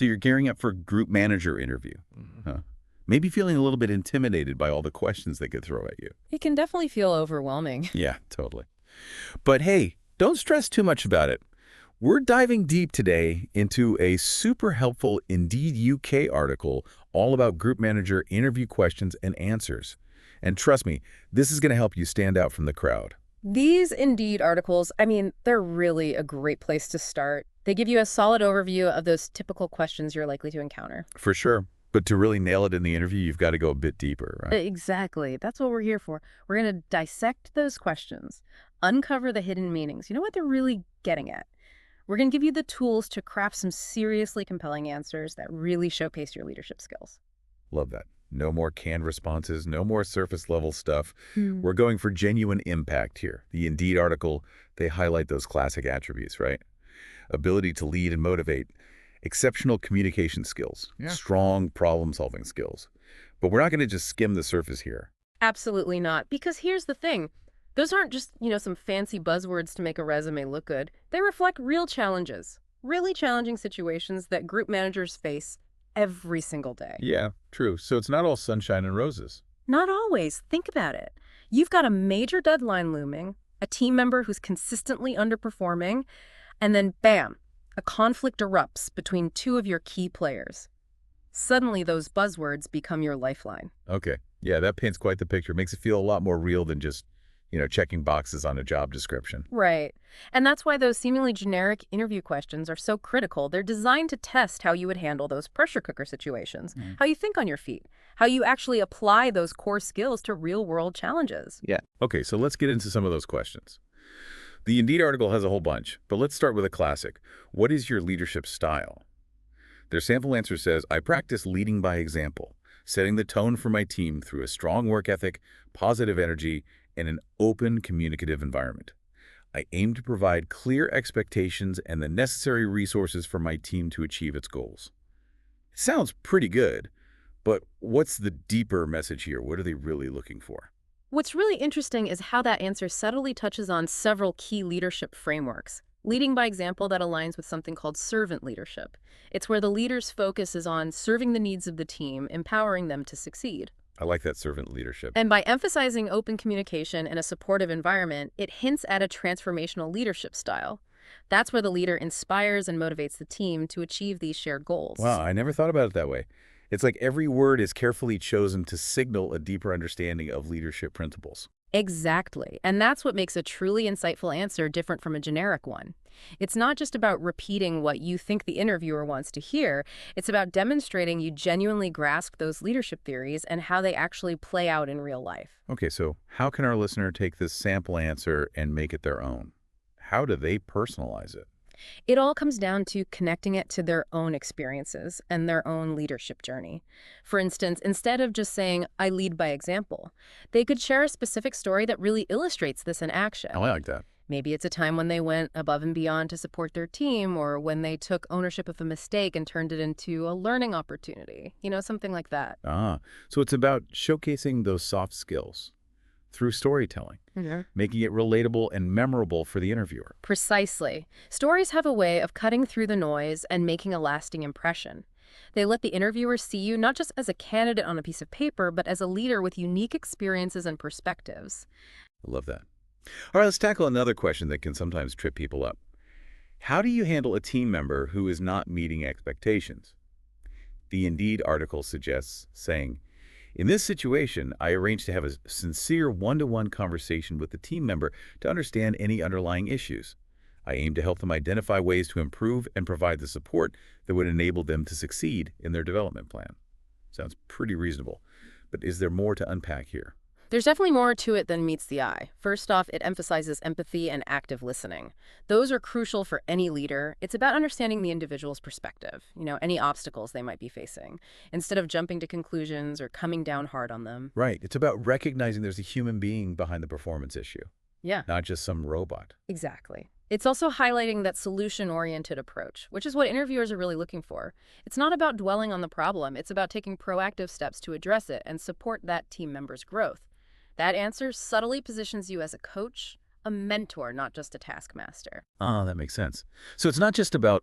So you're gearing up for a group manager interview. Huh? Maybe feeling a little bit intimidated by all the questions they could throw at you. It can definitely feel overwhelming. Yeah, totally. But hey, don't stress too much about it. We're diving deep today into a super helpful Indeed UK article all about group manager interview questions and answers. And trust me, this is going to help you stand out from the crowd. These Indeed articles, I mean, they're really a great place to start. They give you a solid overview of those typical questions you're likely to encounter. For sure. But to really nail it in the interview, you've got to go a bit deeper, right? Exactly. That's what we're here for. We're going to dissect those questions, uncover the hidden meanings. You know what they're really getting at? We're going to give you the tools to craft some seriously compelling answers that really showcase your leadership skills. Love that. No more canned responses, no more surface-level stuff. We're going for genuine impact here. The Indeed article, they highlight those classic attributes, right? Ability to lead and motivate, exceptional communication skills, strong problem-solving skills. But we're not going to just skim the surface here. Absolutely not. Because here's the thing. Those aren't just, some fancy buzzwords to make a resume look good. They reflect real challenges, really challenging situations that group managers face every single day. Yeah, true. So it's not all sunshine and roses. Not always. Think about it. You've got a major deadline looming, a team member who's consistently underperforming, and then bam, a conflict erupts between two of your key players. Suddenly, those buzzwords become your lifeline. Okay. Yeah, that paints quite the picture. Makes it feel a lot more real than just checking boxes on a job description. Right. And that's why those seemingly generic interview questions are so critical. They're designed to test how you would handle those pressure cooker situations, how you think on your feet, how you actually apply those core skills to real-world challenges. Yeah. Okay, so let's get into some of those questions. The Indeed article has a whole bunch, but let's start with a classic. What is your leadership style? Their sample answer says, I practice leading by example, setting the tone for my team through a strong work ethic, positive energy, and an open, communicative environment. I aim to provide clear expectations and the necessary resources for my team to achieve its goals. It sounds pretty good, but what's the deeper message here? What are they really looking for? What's really interesting is how that answer subtly touches on several key leadership frameworks. Leading by example, that aligns with something called servant leadership. It's where the leader's focus is on serving the needs of the team, empowering them to succeed. I like that servant leadership. And by emphasizing open communication and a supportive environment, it hints at a transformational leadership style. That's where the leader inspires and motivates the team to achieve these shared goals. Wow, I never thought about it that way. It's like every word is carefully chosen to signal a deeper understanding of leadership principles. Exactly. And that's what makes a truly insightful answer different from a generic one. It's not just about repeating what you think the interviewer wants to hear. It's about demonstrating you genuinely grasp those leadership theories and how they actually play out in real life. Okay, so how can our listener take this sample answer and make it their own? How do they personalize it? It all comes down to connecting it to their own experiences and their own leadership journey. For instance, instead of just saying, I lead by example, they could share a specific story that really illustrates this in action. Oh, I like that. Maybe it's a time when they went above and beyond to support their team, or when they took ownership of a mistake and turned it into a learning opportunity, something like that. So it's about showcasing those soft skills through storytelling, making it relatable and memorable for the interviewer. Precisely. Stories have a way of cutting through the noise and making a lasting impression. They let the interviewer see you not just as a candidate on a piece of paper, but as a leader with unique experiences and perspectives. I love that. All right, let's tackle another question that can sometimes trip people up. How do you handle a team member who is not meeting expectations? The Indeed article suggests saying, in this situation, I arrange to have a sincere one-to-one conversation with the team member to understand any underlying issues. I aim to help them identify ways to improve and provide the support that would enable them to succeed in their development plan. Sounds pretty reasonable. But is there more to unpack here? There's definitely more to it than meets the eye. First off, it emphasizes empathy and active listening. Those are crucial for any leader. It's about understanding the individual's perspective, any obstacles they might be facing, instead of jumping to conclusions or coming down hard on them. Right. It's about recognizing there's a human being behind the performance issue. Yeah. Not just some robot. Exactly. It's also highlighting that solution-oriented approach, which is what interviewers are really looking for. It's not about dwelling on the problem. It's about taking proactive steps to address it and support that team member's growth. That answer subtly positions you as a coach, a mentor, not just a taskmaster. That makes sense. So it's not just about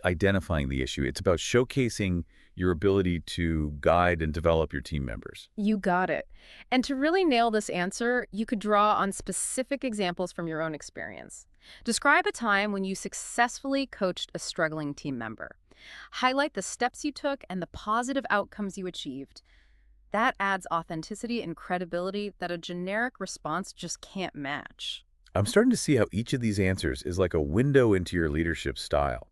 identifying the issue. It's about showcasing your ability to guide and develop your team members. You got it. And to really nail this answer, you could draw on specific examples from your own experience. Describe a time when you successfully coached a struggling team member. Highlight the steps you took and the positive outcomes you achieved. That adds authenticity and credibility that a generic response just can't match. I'm starting to see how each of these answers is like a window into your leadership style.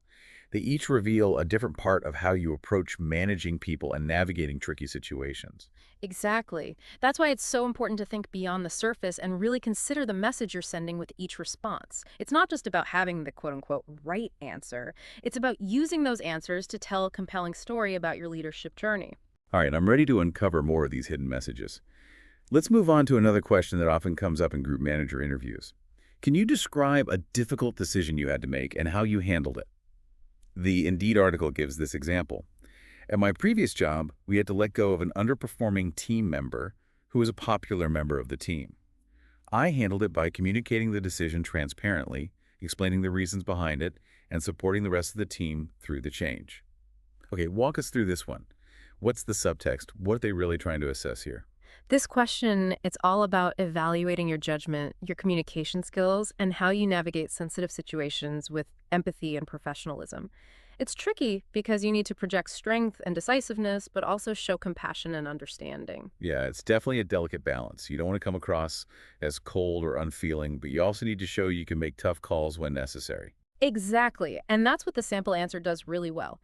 They each reveal a different part of how you approach managing people and navigating tricky situations. Exactly. That's why it's so important to think beyond the surface and really consider the message you're sending with each response. It's not just about having the quote-unquote right answer. It's about using those answers to tell a compelling story about your leadership journey. All right, I'm ready to uncover more of these hidden messages. Let's move on to another question that often comes up in group manager interviews. Can you describe a difficult decision you had to make and how you handled it? The Indeed article gives this example. At my previous job, we had to let go of an underperforming team member who was a popular member of the team. I handled it by communicating the decision transparently, explaining the reasons behind it, and supporting the rest of the team through the change. Okay, walk us through this one. What's the subtext? What are they really trying to assess here? This question, it's all about evaluating your judgment, your communication skills, and how you navigate sensitive situations with empathy and professionalism. It's tricky because you need to project strength and decisiveness, but also show compassion and understanding. Yeah, it's definitely a delicate balance. You don't want to come across as cold or unfeeling, but you also need to show you can make tough calls when necessary. Exactly, and that's what the sample answer does really well.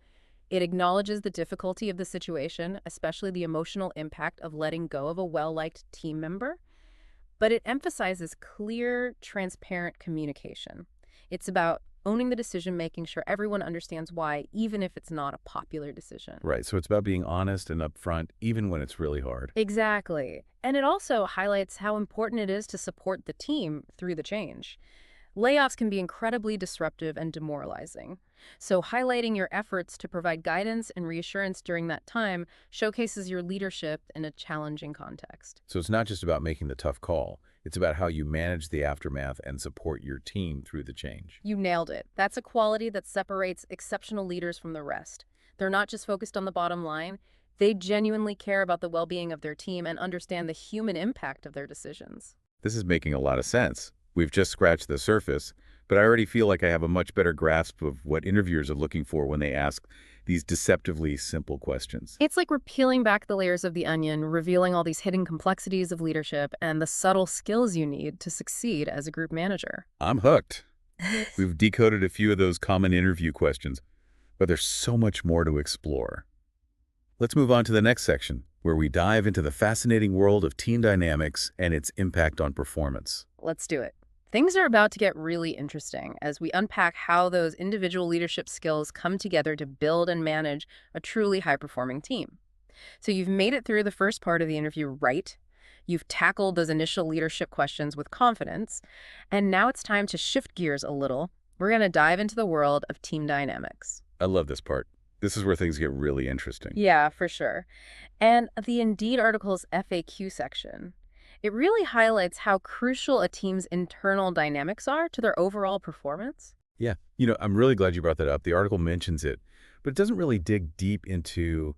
It acknowledges the difficulty of the situation, especially the emotional impact of letting go of a well-liked team member, but it emphasizes clear, transparent communication. It's about owning the decision, making sure everyone understands why, even if it's not a popular decision. Right, so it's about being honest and upfront, even when it's really hard. Exactly. And it also highlights how important it is to support the team through the change. Layoffs can be incredibly disruptive and demoralizing. So highlighting your efforts to provide guidance and reassurance during that time showcases your leadership in a challenging context. So it's not just about making the tough call. It's about how you manage the aftermath and support your team through the change. You nailed it. That's a quality that separates exceptional leaders from the rest. They're not just focused on the bottom line. They genuinely care about the well-being of their team and understand the human impact of their decisions. This is making a lot of sense. We've just scratched the surface, but I already feel like I have a much better grasp of what interviewers are looking for when they ask these deceptively simple questions. It's like we're peeling back the layers of the onion, revealing all these hidden complexities of leadership and the subtle skills you need to succeed as a group manager. I'm hooked. We've decoded a few of those common interview questions, but there's so much more to explore. Let's move on to the next section, where we dive into the fascinating world of team dynamics and its impact on performance. Let's do it. Things are about to get really interesting as we unpack how those individual leadership skills come together to build and manage a truly high-performing team. So you've made it through the first part of the interview right. You've tackled those initial leadership questions with confidence. And now it's time to shift gears a little. We're going to dive into the world of team dynamics. I love this part. This is where things get really interesting. Yeah, for sure. And the Indeed article's FAQ section. It really highlights how crucial a team's internal dynamics are to their overall performance. Yeah, I'm really glad you brought that up. The article mentions it, but it doesn't really dig deep into,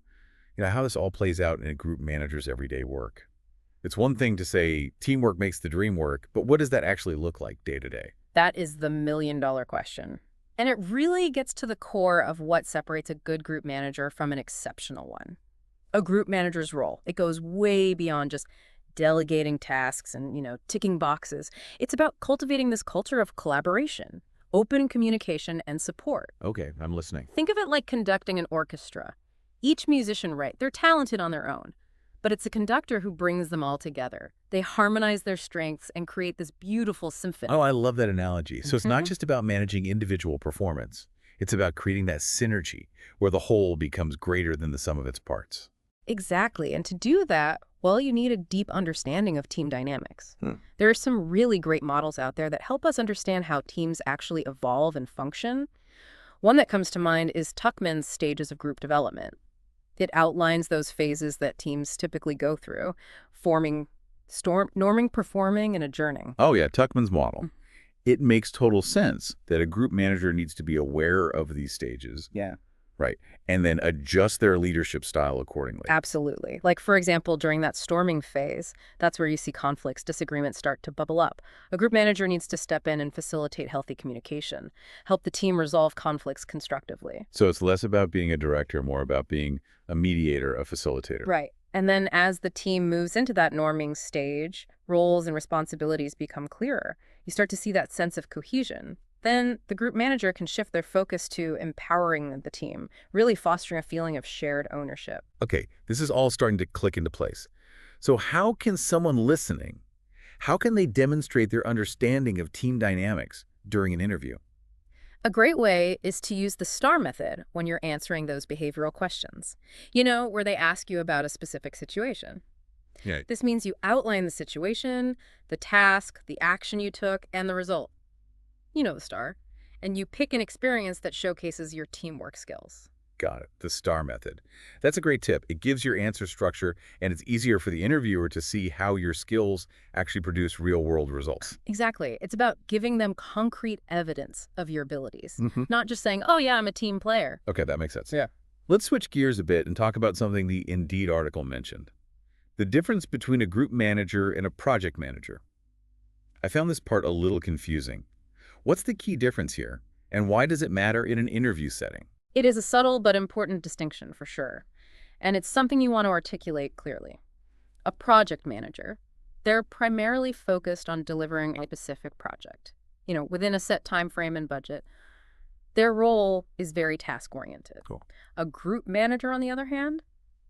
how this all plays out in a group manager's everyday work. It's one thing to say teamwork makes the dream work, but what does that actually look like day to day? That is the million-dollar question. And it really gets to the core of what separates a good group manager from an exceptional one. A group manager's role, it goes way beyond just delegating tasks and, ticking boxes. It's about cultivating this culture of collaboration, open communication, and support. Okay, I'm listening. Think of it like conducting an orchestra. Each musician, right, they're talented on their own, but it's a conductor who brings them all together. They harmonize their strengths and create this beautiful symphony. Oh, I love that analogy. So it's not just about managing individual performance. It's about creating that synergy where the whole becomes greater than the sum of its parts. Exactly. And to do that, well, you need a deep understanding of team dynamics. There are some really great models out there that help us understand how teams actually evolve and function. One that comes to mind is Tuckman's stages of group development. It outlines those phases that teams typically go through, forming, norming, performing, and adjourning. Oh yeah, Tuckman's model. It makes total sense that a group manager needs to be aware of these stages, Yeah. right, and then adjust their leadership style accordingly. Absolutely. Like, for example, during that storming phase, that's where you see conflicts, disagreements start to bubble up. A group manager needs to step in and facilitate healthy communication, help the team resolve conflicts constructively. So it's less about being a director, more about being a mediator, a facilitator. Right. And then as the team moves into that norming stage, roles and responsibilities become clearer. You start to see that sense of cohesion. Then the group manager can shift their focus to empowering the team, really fostering a feeling of shared ownership. Okay, this is all starting to click into place. So how can someone listening, how can they demonstrate their understanding of team dynamics during an interview? A great way is to use the STAR method when you're answering those behavioral questions. Where they ask you about a specific situation. Yeah. This means you outline the situation, the task, the action you took, and the result. You know the STAR. And you pick an experience that showcases your teamwork skills. Got it. The STAR method. That's a great tip. It gives your answer structure, and it's easier for the interviewer to see how your skills actually produce real-world results. Exactly. It's about giving them concrete evidence of your abilities, Mm-hmm. not just saying, oh, yeah, I'm a team player. Okay, that makes sense. Yeah. Let's switch gears a bit and talk about something the Indeed article mentioned. The difference between a group manager and a project manager. I found this part a little confusing. What's the key difference here, and why does it matter in an interview setting? It is a subtle but important distinction for sure, and it's something you want to articulate clearly. A project manager, they're primarily focused on delivering a specific project, within a set time frame and budget. Their role is very task-oriented. Cool. A group manager, on the other hand,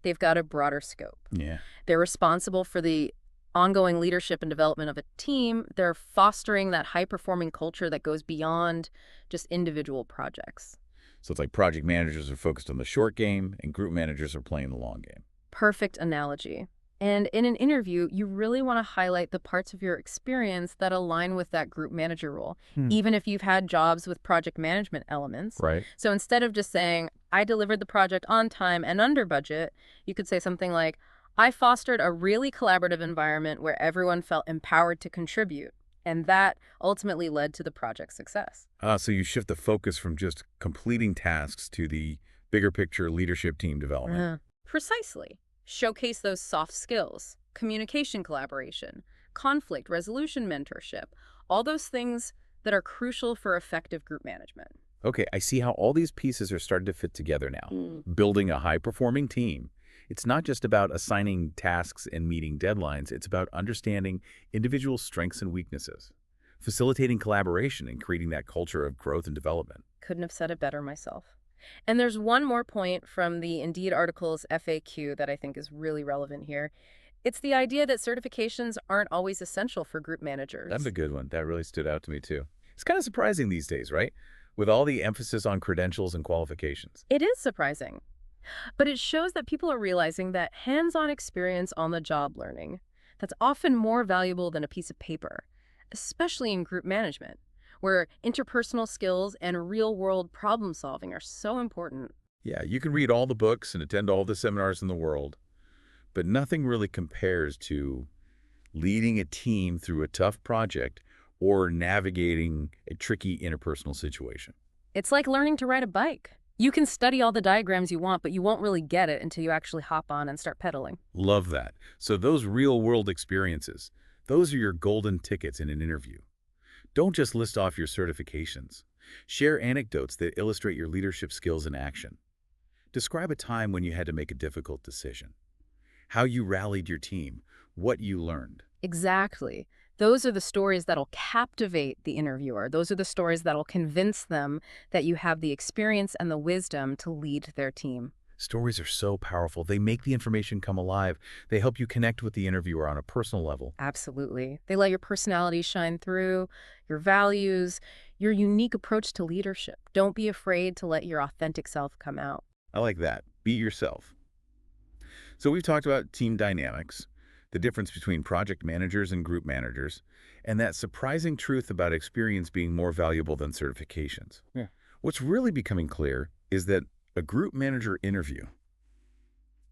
they've got a broader scope. Yeah. They're responsible for the ongoing leadership and development of a team. They're fostering that high-performing culture that goes beyond just individual projects. So it's like project managers are focused on the short game, and group managers are playing the long game. Perfect analogy. And in an interview, you really want to highlight the parts of your experience that align with that group manager role, even if you've had jobs with project management elements. Right. So instead of just saying, I delivered the project on time and under budget, you could say something like, I fostered a really collaborative environment where everyone felt empowered to contribute. And that ultimately led to the project's success. So you shift the focus from just completing tasks to the bigger picture leadership team development. Precisely. Showcase those soft skills, communication collaboration, conflict resolution mentorship, all those things that are crucial for effective group management. Okay, I see how all these pieces are starting to fit together now. Building a high-performing team. It's not just about assigning tasks and meeting deadlines. It's about understanding individual strengths and weaknesses, facilitating collaboration, and creating that culture of growth and development. Couldn't have said it better myself. And there's one more point from the Indeed article's FAQ that I think is really relevant here. It's the idea that certifications aren't always essential for group managers. That's a good one. That really stood out to me, too. It's kind of surprising these days, right? With all the emphasis on credentials and qualifications. It is surprising. But it shows that people are realizing that hands-on experience on the job learning, that's often more valuable than a piece of paper, especially in group management, where interpersonal skills and real-world problem solving are so important. Yeah, you can read all the books and attend all the seminars in the world, but nothing really compares to leading a team through a tough project or navigating a tricky interpersonal situation. It's like learning to ride a bike. You can study all the diagrams you want, but you won't really get it until you actually hop on and start pedaling. Love that. So those real-world experiences, those are your golden tickets in an interview. Don't just list off your certifications. Share anecdotes that illustrate your leadership skills in action. Describe a time when you had to make a difficult decision, how you rallied your team, what you learned. Exactly. Those are the stories that'll captivate the interviewer. Those are the stories that'll convince them that you have the experience and the wisdom to lead their team. Stories are so powerful. They make the information come alive. They help you connect with the interviewer on a personal level. Absolutely. They let your personality shine through, your values, your unique approach to leadership. Don't be afraid to let your authentic self come out. I like that. Be yourself. So we've talked about team dynamics, the difference between project managers and group managers, and that surprising truth about experience being more valuable than certifications. Yeah. What's really becoming clear is that a group manager interview,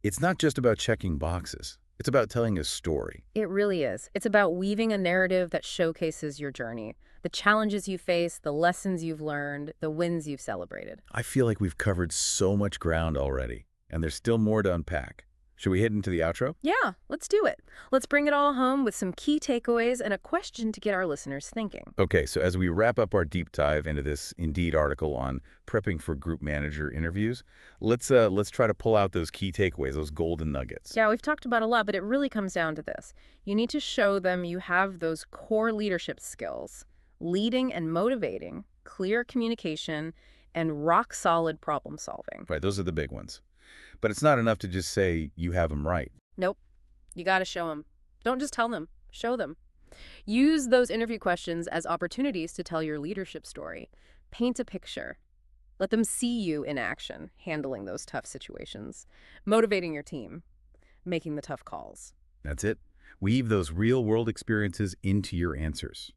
it's not just about checking boxes. It's about telling a story. It really is. It's about weaving a narrative that showcases your journey, The challenges you face, the lessons you've learned, the wins you've celebrated. I feel like we've covered so much ground already, and there's still more to unpack. Should we head into the outro? Yeah, let's do it. Let's bring it all home with some key takeaways and a question to get our listeners thinking. Okay, so as we wrap up our deep dive into this Indeed article on prepping for group manager interviews, let's try to pull out those key takeaways, those golden nuggets. Yeah, we've talked about a lot, but it really comes down to this. You need to show them you have those core leadership skills, leading and motivating, clear communication, and rock-solid problem solving. Right, those are the big ones. But it's not enough to just say you have them right. Nope. You got to show them. Don't just tell them. Show them. Use those interview questions as opportunities to tell your leadership story. Paint a picture. Let them see you in action, handling those tough situations, motivating your team, making the tough calls. That's it. Weave those real-world experiences into your answers.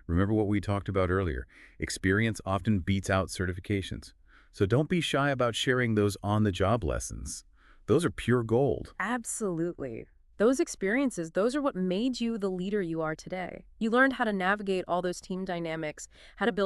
Remember what we talked about earlier. Experience often beats out certifications. So don't be shy about sharing those on-the-job lessons. Those are pure gold. Absolutely. Those experiences, those are what made you the leader you are today. You learned how to navigate all those team dynamics, how to build